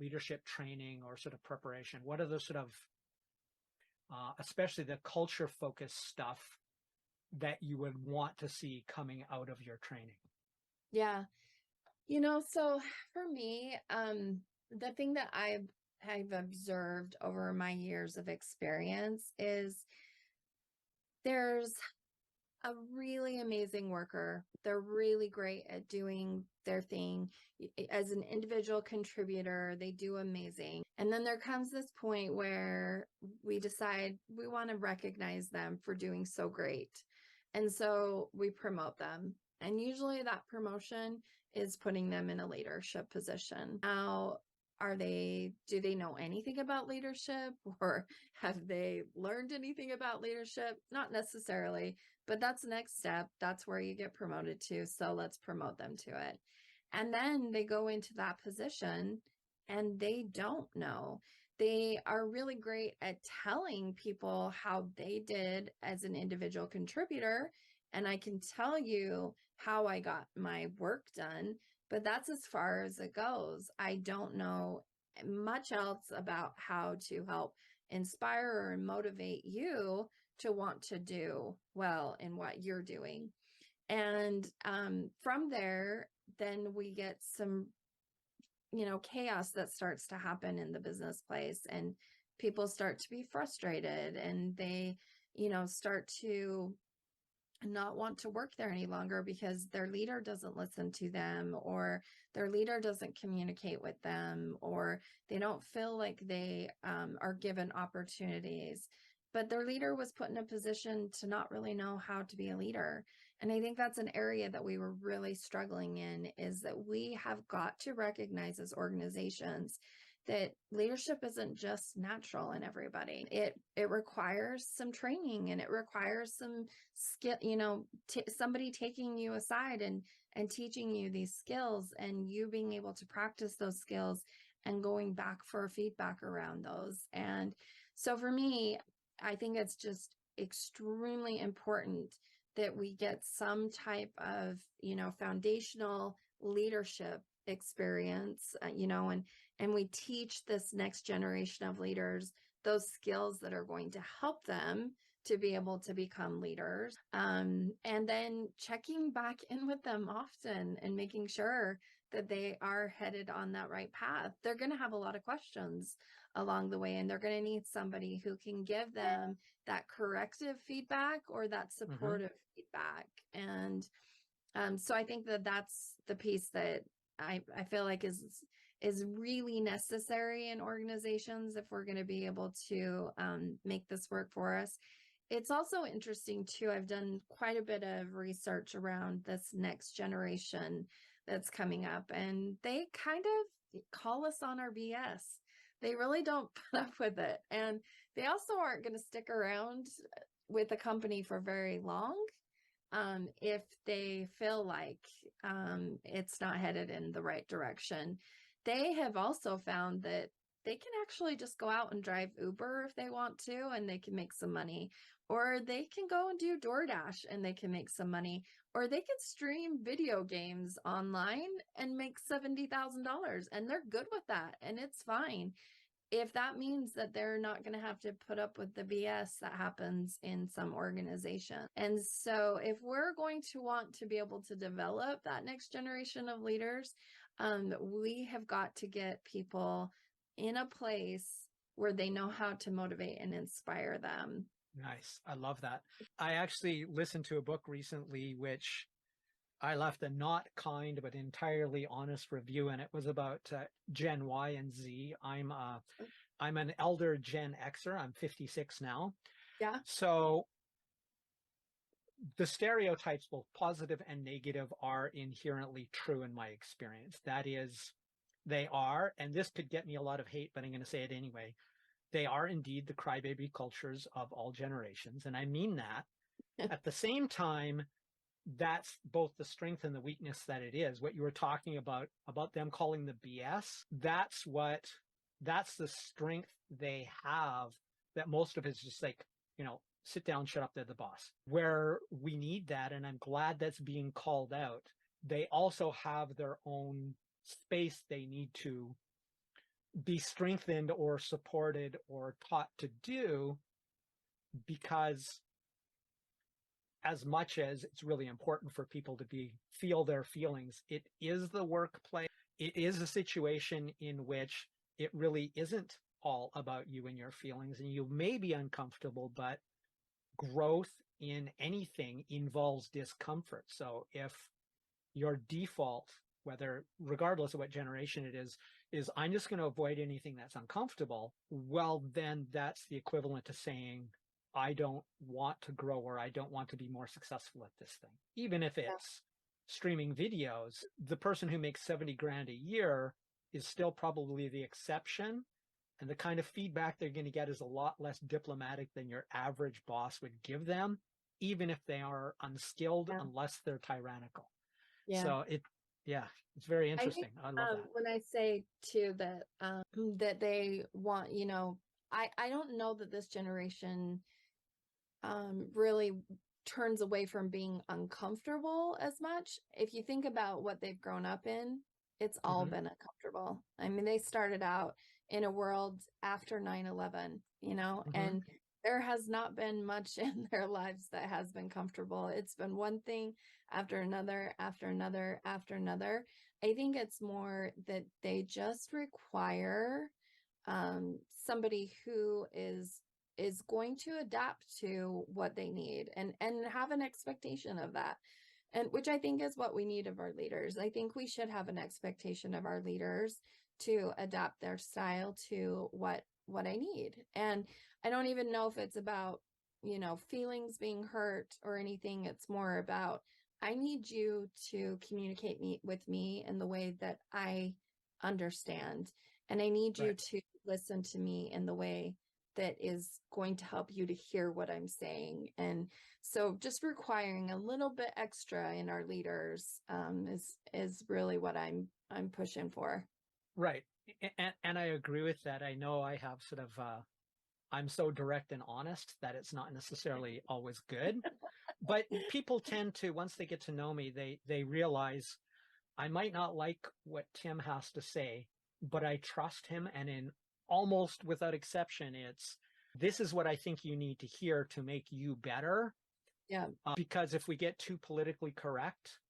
leadership training or sort of preparation? What are the sort of, especially the culture focused stuff that you would want to see coming out of your training? Yeah. So for me, the thing that I've observed over my years of experience is there's a really amazing worker. They're really great at doing their thing. As an individual contributor, they do amazing. And then there comes this point where we decide we want to recognize them for doing so great. And so we promote them. And usually that promotion is putting them in a leadership position. Now, do they know anything about leadership, or have they learned anything about leadership? Not necessarily, but that's the next step. That's where you get promoted to. So let's promote them to it. And then they go into that position and they don't know. They are really great at telling people how they did as an individual contributor. And I can tell you how I got my work done, but that's as far as it goes. I don't know much else about how to help inspire or motivate you to want to do well in what you're doing. And from there, then we get some, chaos that starts to happen in the business place, and people start to be frustrated, and they, start to not want to work there any longer because their leader doesn't listen to them, or their leader doesn't communicate with them, or they don't feel like they are given opportunities. But their leader was put in a position to not really know how to be a leader. And I think that's an area that we were really struggling in, is that we have got to recognize as organizations that leadership isn't just natural in everybody. It requires some training, and it requires some skill, somebody taking you aside and teaching you these skills, and you being able to practice those skills and going back for feedback around those. And so for me, I think it's just extremely important that we get some type of, foundational leadership experience, and we teach this next generation of leaders those skills that are going to help them to be able to become leaders. And then checking back in with them often and making sure that they are headed on that right path. They're going to have a lot of questions along the way, and they're going to need somebody who can give them that corrective feedback or that supportive feedback. And so I think that that's the piece that I feel like is really necessary in organizations if we're going to be able to make this work for us. It's also interesting too. I've done quite a bit of research around this next generation that's coming up, and they kind of call us on our BS. They really don't put up with it. And they also aren't going to stick around with a company for very long if they feel like it's not headed in the right direction. They have also found that they can actually just go out and drive Uber if they want to, and they can make some money. Or they can go and do DoorDash and they can make some money. Or they can stream video games online and make $70,000, and they're good with that, and it's fine. If that means that they're not going to have to put up with the BS that happens in some organization. And so if we're going to want to be able to develop that next generation of leaders, we have got to get people in a place where they know how to motivate and inspire them. Nice. I love that. I actually listened to a book recently, which I left a not kind, but entirely honest review, and it was about Gen Y and Z. I'm an elder Gen Xer. I'm 56 now. Yeah. So the stereotypes, both positive and negative, are inherently true in my experience. That is, they are, and this could get me a lot of hate, but I'm going to say it anyway. They are indeed the crybaby cultures of all generations. And I mean that. At the same time, that's both the strength and the weakness that it is. What you were talking about them calling the BS, that's the strength they have, that most of it's just like, sit down, shut up, they're the boss. Where we need that, and I'm glad that's being called out, they also have their own space they need to be strengthened or supported or taught to do, because as much as it's really important for people to feel their feelings, it is the workplace. It is a situation in which it really isn't all about you and your feelings, and you may be uncomfortable, but growth in anything involves discomfort. So if your default, whether regardless of what generation it is I'm just going to avoid anything that's uncomfortable, well, then that's the equivalent to saying, I don't want to grow, or I don't want to be more successful at this thing. Even if it's streaming videos, the person who makes 70 grand a year is still probably the exception. And the kind of feedback they're going to get is a lot less diplomatic than your average boss would give them, even if they are unskilled, unless they're tyrannical. So it's very interesting. I love that. When I say too that that they want, I don't know that this generation really turns away from being uncomfortable as much. If you think about what they've grown up in, it's all been uncomfortable. I mean, they started out in a world after 9/11, and there has not been much in their lives that has been comfortable. It's been one thing after another, after another, after another. I think it's more that they just require somebody who is going to adapt to what they need and have an expectation of that. And which I think is what we need of our leaders. I think we should have an expectation of our leaders to adapt their style to what I need. And I don't even know if it's about, feelings being hurt or anything. It's more about, I need you to communicate with me in the way that I understand. And I need you to listen to me in the way that is going to help you to hear what I'm saying. And so just requiring a little bit extra in our leaders is really what I'm pushing for. Right. And I agree with that. I know I have sort of, I'm so direct and honest that it's not necessarily always good, but people tend to, once they get to know me, they realize I might not like what Tim has to say, but I trust him. And in almost without exception, this is what I think you need to hear to make you better. Yeah. Because if we get too politically correct,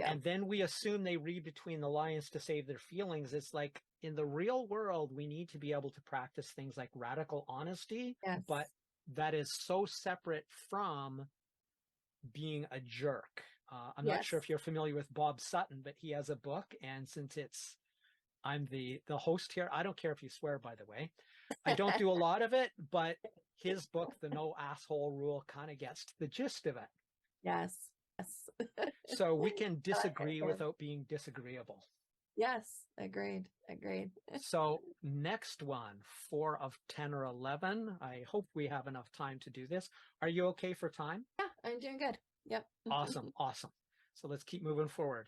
and then we assume they read between the lines to save their feelings, it's like, in the real world, we need to be able to practice things like radical honesty, but that is so separate from being a jerk. I'm not sure if you're familiar with Bob Sutton, but he has a book, and since I'm the host here, I don't care if you swear, by the way. I don't do a lot of it, but his book, The No Asshole Rule, kind of gets to the gist of it. Yes. So we can disagree without being disagreeable. Yes, agreed. So next one, 4 of 10 or 11. I hope we have enough time to do this. Are you okay for time? Yeah, I'm doing good. Yep. Awesome. So let's keep moving forward.